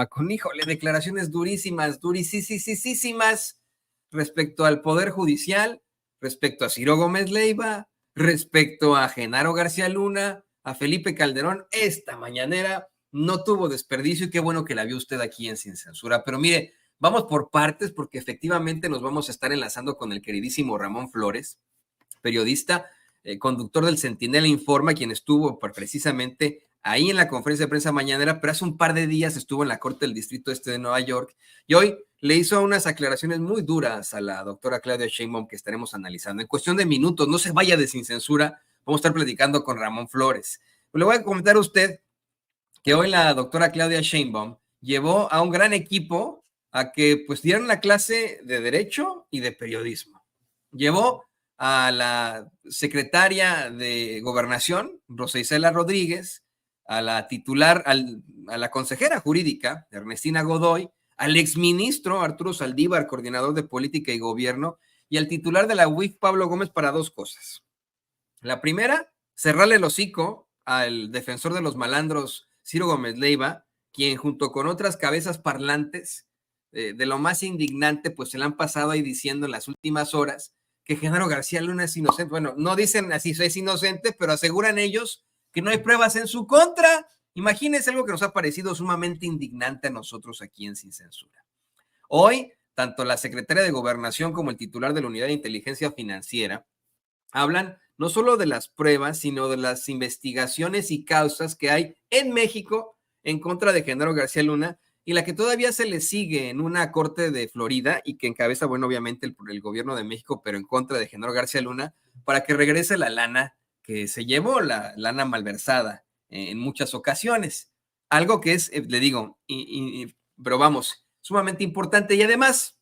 Con, híjole, declaraciones durísimas, durísimas respecto al Poder Judicial, respecto a Ciro Gómez Leiva, respecto a Genaro García Luna, a Felipe Calderón. Esta mañanera no tuvo desperdicio y qué bueno que la vio usted aquí en Sin Censura. Pero mire, vamos por partes porque efectivamente nos vamos a estar enlazando con el queridísimo Ramón Flores, periodista, conductor del Centinela Informa, quien estuvo precisamente ahí en la conferencia de prensa mañanera, pero hace un par de días estuvo en la Corte del Distrito Este de Nueva York y hoy le hizo unas aclaraciones muy duras a la doctora Claudia Sheinbaum que estaremos analizando. En cuestión de minutos, no se vaya de Sin Censura, vamos a estar platicando con Ramón Flores. Le voy a comentar a usted que hoy la doctora Claudia Sheinbaum llevó a un gran equipo a que pues dieran la clase de Derecho y de Periodismo. Llevó a la secretaria de Gobernación, Rosa Isela Rodríguez, a la titular, a la consejera jurídica, Ernestina Godoy, al exministro Arturo Saldívar, coordinador de Política y Gobierno, y al titular de la UIF, Pablo Gómez, para dos cosas. La primera, cerrarle el hocico al defensor de los malandros, Ciro Gómez Leiva, quien junto con otras cabezas parlantes de lo más indignante, pues se le han pasado ahí diciendo en las últimas horas que Genaro García Luna es inocente. Bueno, no dicen así, es inocente, pero aseguran ellos que no hay pruebas en su contra. Imagínense algo que nos ha parecido sumamente indignante a nosotros aquí en Sin Censura. Hoy, tanto la secretaria de Gobernación como el titular de la Unidad de Inteligencia Financiera hablan no solo de las pruebas, sino de las investigaciones y causas que hay en México en contra de Genaro García Luna y la que todavía se le sigue en una corte de Florida y que encabeza, bueno, obviamente el gobierno de México, pero en contra de Genaro García Luna, para que regrese la lana que se llevó, la lana malversada en muchas ocasiones. Algo que es, le digo, pero vamos, sumamente importante y además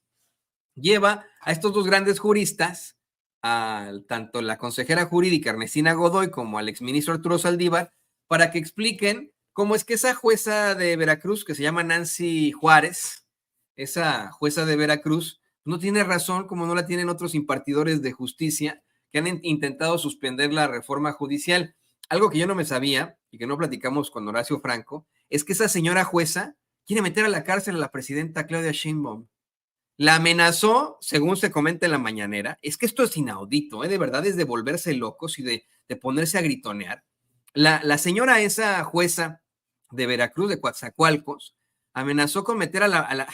lleva a estos dos grandes juristas, tanto la consejera jurídica Ernestina Godoy como al exministro Arturo Saldívar, para que expliquen cómo es que esa jueza de Veracruz, que se llama Nancy Juárez, esa jueza de Veracruz, no tiene razón, como no la tienen otros impartidores de justicia que han intentado suspender la reforma judicial. Algo que yo no me sabía y que no platicamos con Horacio Franco, es que esa señora jueza quiere meter a la cárcel a la presidenta Claudia Sheinbaum. La amenazó, según se comenta en la mañanera. Es que esto es inaudito, de verdad es de volverse locos y de ponerse a gritonear. La señora, esa jueza de Veracruz, de Coatzacoalcos, amenazó con meter a la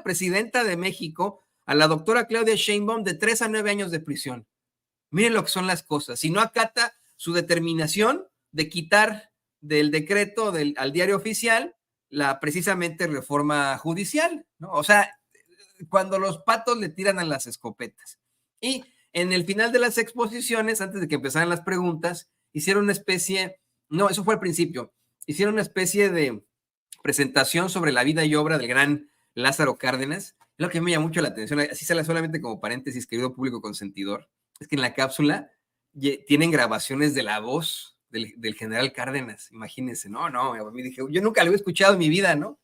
presidenta de México, a la doctora Claudia Sheinbaum, de 3 a 9 años de prisión. Miren lo que son las cosas. Si no acata su determinación de quitar del decreto al diario oficial la precisamente reforma judicial, ¿no? O sea, cuando los patos le tiran a las escopetas. Y en el final de las exposiciones, antes de que empezaran las preguntas, hicieron una especie, no, eso fue al principio, hicieron una especie de presentación sobre la vida y obra del gran Lázaro Cárdenas. Lo que me llama mucho la atención, así sale solamente como paréntesis, querido público consentidor, es que en la cápsula tienen grabaciones de la voz del general Cárdenas. Imagínense, no, me dije, yo nunca lo había escuchado en mi vida, ¿no?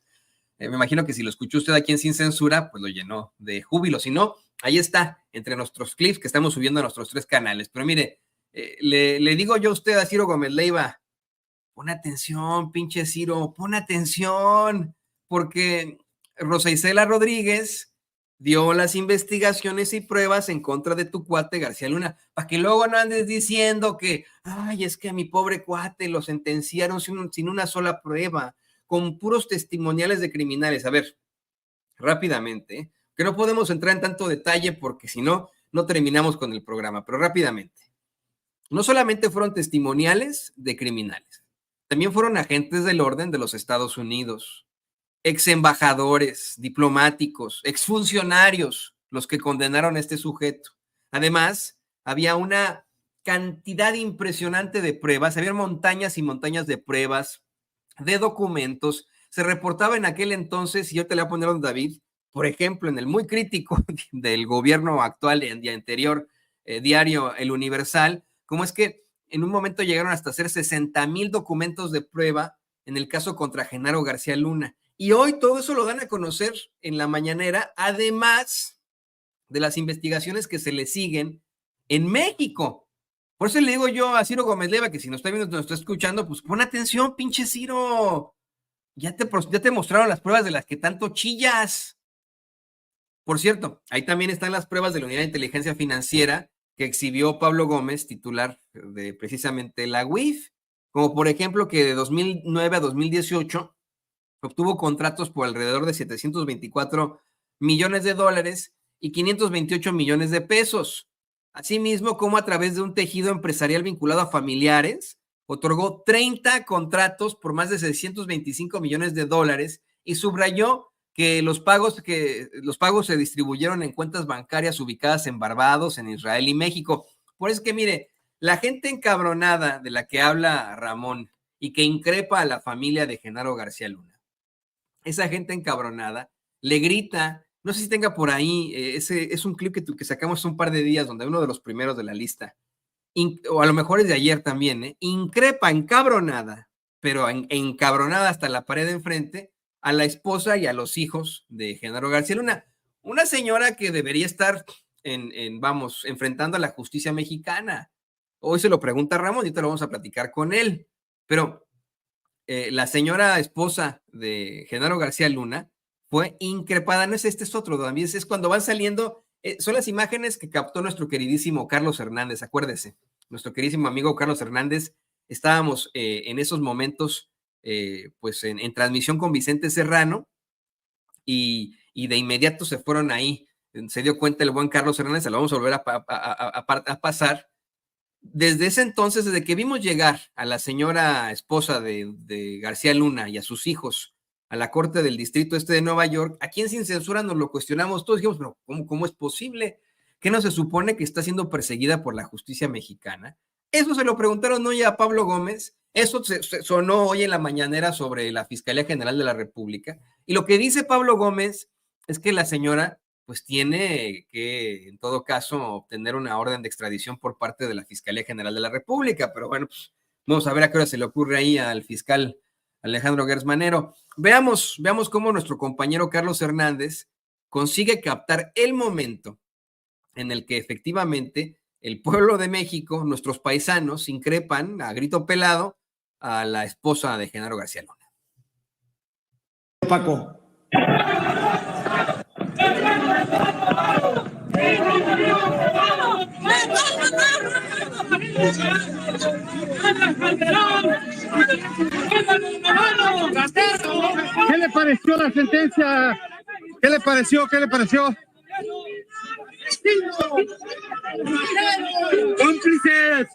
Me imagino que si lo escuchó usted aquí en Sin Censura, pues lo llenó de júbilo. Si no, ahí está, entre nuestros clips que estamos subiendo a nuestros 3 canales. Pero mire, le digo yo a usted, a Ciro Gómez Leiva, pon atención, pinche Ciro, pon atención, porque Rosa Isela Rodríguez dio las investigaciones y pruebas en contra de tu cuate García Luna, para que luego no andes diciendo que, ay, es que a mi pobre cuate lo sentenciaron sin una sola prueba, con puros testimoniales de criminales. A ver, rápidamente, que no podemos entrar en tanto detalle porque si no, no terminamos con el programa, pero rápidamente. No solamente fueron testimoniales de criminales, también fueron agentes del orden de los Estados Unidos, ex embajadores, diplomáticos, exfuncionarios, los que condenaron a este sujeto. Además, había una cantidad impresionante de pruebas, había montañas y montañas de pruebas, de documentos. Se reportaba en aquel entonces, y yo te le voy a poner a David, por ejemplo, en el muy crítico del gobierno actual y anterior diario El Universal, como es que en un momento llegaron hasta hacer 60,000 documentos de prueba en el caso contra Genaro García Luna. Y hoy todo eso lo dan a conocer en la mañanera, además de las investigaciones que se le siguen en México. Por eso le digo yo a Ciro Gómez Leiva que si nos está viendo, nos está escuchando, pues pon atención, pinche Ciro. ya te mostraron las pruebas de las que tanto chillas. Por cierto, ahí también están las pruebas de la Unidad de Inteligencia Financiera que exhibió Pablo Gómez, titular de precisamente la UIF, como por ejemplo que de 2009 a 2018 obtuvo contratos por alrededor de 724 millones de dólares y 528 millones de pesos. Asimismo, como a través de un tejido empresarial vinculado a familiares, otorgó 30 contratos por más de 625 millones de dólares y subrayó que los pagos se distribuyeron en cuentas bancarias ubicadas en Barbados, en Israel y México. Por eso es que, mire, la gente encabronada de la que habla Ramón y que increpa a la familia de Genaro García Luna, esa gente encabronada le grita, no sé si tenga por ahí, ese es un clip que sacamos hace un par de días, donde uno de los primeros de la lista, o a lo mejor es de ayer también, increpa, encabronada, pero encabronada hasta la pared de enfrente, a la esposa y a los hijos de Genaro García Luna. Una señora que debería estar enfrentando a la justicia mexicana. Hoy se lo pregunta Ramón y ahorita lo vamos a platicar con él. Pero la señora esposa de Genaro García Luna fue increpada. No es este, es otro, también es cuando van saliendo, son las imágenes que captó nuestro queridísimo Carlos Hernández, acuérdese, nuestro queridísimo amigo Carlos Hernández. Estábamos en esos momentos pues en transmisión con Vicente Serrano y de inmediato se fueron ahí, se dio cuenta el buen Carlos Hernández, se lo vamos a volver a pasar. Desde ese entonces, desde que vimos llegar a la señora esposa de García Luna y a sus hijos a la corte del distrito este de Nueva York, aquí en Sin Censura nos lo cuestionamos todos, dijimos, pero ¿cómo es posible? ¿Que no se supone que está siendo perseguida por la justicia mexicana? Eso se lo preguntaron hoy a Pablo Gómez, eso se sonó hoy en la mañanera sobre la Fiscalía General de la República, y lo que dice Pablo Gómez es que la señora pues tiene que, en todo caso, obtener una orden de extradición por parte de la Fiscalía General de la República. Pero bueno, pues, vamos a ver a qué hora se le ocurre ahí al fiscal Alejandro Gertz Manero. Veamos cómo nuestro compañero Carlos Hernández consigue captar el momento en el que efectivamente el pueblo de México, nuestros paisanos, increpan a grito pelado a la esposa de Genaro García Luna. Paco. ¿Qué le pareció la sentencia? ¿Qué le pareció? ¡Cómplices!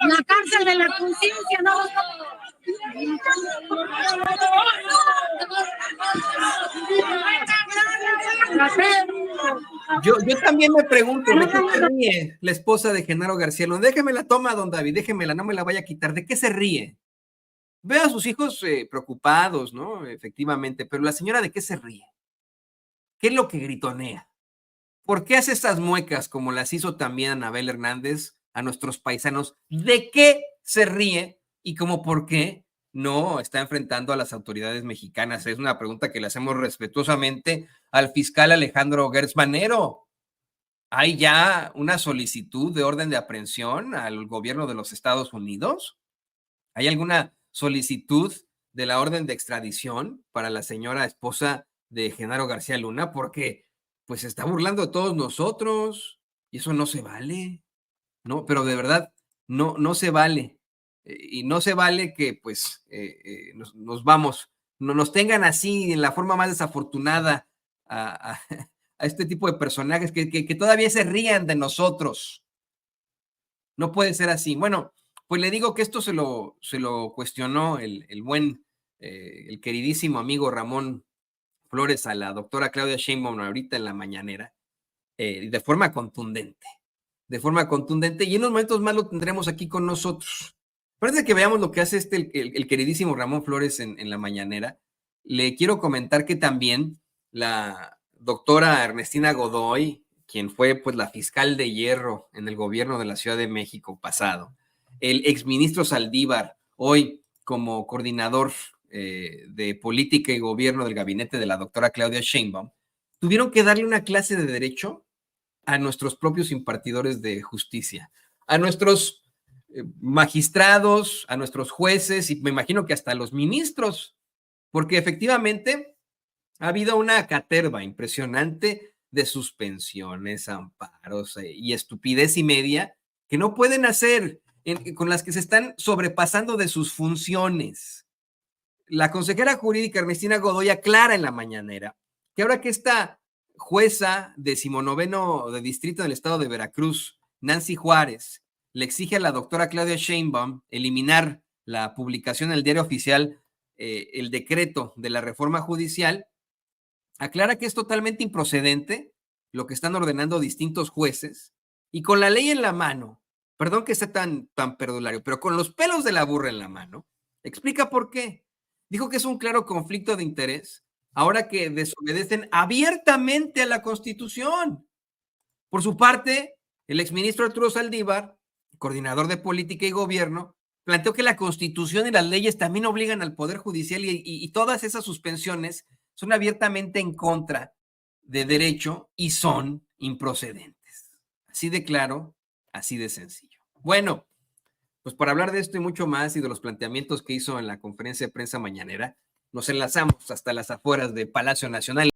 La cárcel de la conciencia, no. Yo también me pregunto, ¿de qué se ríe la esposa de Genaro García Luna? Déjeme la toma, don David, déjemela, no me la vaya a quitar. ¿De qué se ríe? Veo a sus hijos preocupados, ¿no? Efectivamente, pero la señora, ¿de qué se ríe? ¿Qué es lo que gritonea? ¿Por qué hace estas muecas como las hizo también Anabel Hernández a nuestros paisanos? ¿De qué se ríe? Y como por qué no está enfrentando a las autoridades mexicanas. Es una pregunta que le hacemos respetuosamente al fiscal Alejandro Gertz Manero. ¿Hay ya una solicitud de orden de aprehensión al gobierno de los Estados Unidos? ¿Hay alguna solicitud de la orden de extradición para la señora esposa de Genaro García Luna? Porque pues se está burlando de todos nosotros y eso no se vale, ¿no? Pero de verdad, no se vale. Y no se vale que pues nos tengan así en la forma más desafortunada a este tipo de personajes que todavía se rían de nosotros. No puede ser así. Bueno, pues le digo que esto se lo cuestionó el queridísimo amigo Ramón Flores a la doctora Claudia Sheinbaum ahorita en la mañanera, de forma contundente, y en unos momentos más lo tendremos aquí con nosotros. Antes de que veamos lo que hace el queridísimo Ramón Flores en la mañanera, le quiero comentar que también la doctora Ernestina Godoy, quien fue pues la fiscal de hierro en el gobierno de la Ciudad de México pasado, el exministro Saldívar, hoy como coordinador de política y gobierno del gabinete de la doctora Claudia Sheinbaum, tuvieron que darle una clase de derecho a nuestros propios impartidores de justicia, a nuestros magistrados, a nuestros jueces y me imagino que hasta a los ministros, porque efectivamente ha habido una caterva impresionante de suspensiones, amparos y estupidez y media que no pueden hacer, con las que se están sobrepasando de sus funciones. La consejera jurídica Ernestina Godoy aclara en la mañanera que ahora que esta jueza 19º de distrito del estado de Veracruz, Nancy Juárez, le exige a la doctora Claudia Sheinbaum eliminar la publicación en el Diario Oficial, el decreto de la reforma judicial, aclara que es totalmente improcedente lo que están ordenando distintos jueces y con la ley en la mano, perdón que sea tan perdulario, pero con los pelos de la burra en la mano, explica por qué. Dijo que es un claro conflicto de interés ahora que desobedecen abiertamente a la Constitución. Por su parte, el exministro Arturo Saldívar, coordinador de política y gobierno, planteó que la Constitución y las leyes también obligan al Poder Judicial y todas esas suspensiones son abiertamente en contra de derecho y son improcedentes. Así de claro, así de sencillo. Bueno, pues para hablar de esto y mucho más y de los planteamientos que hizo en la conferencia de prensa mañanera, nos enlazamos hasta las afueras de Palacio Nacional.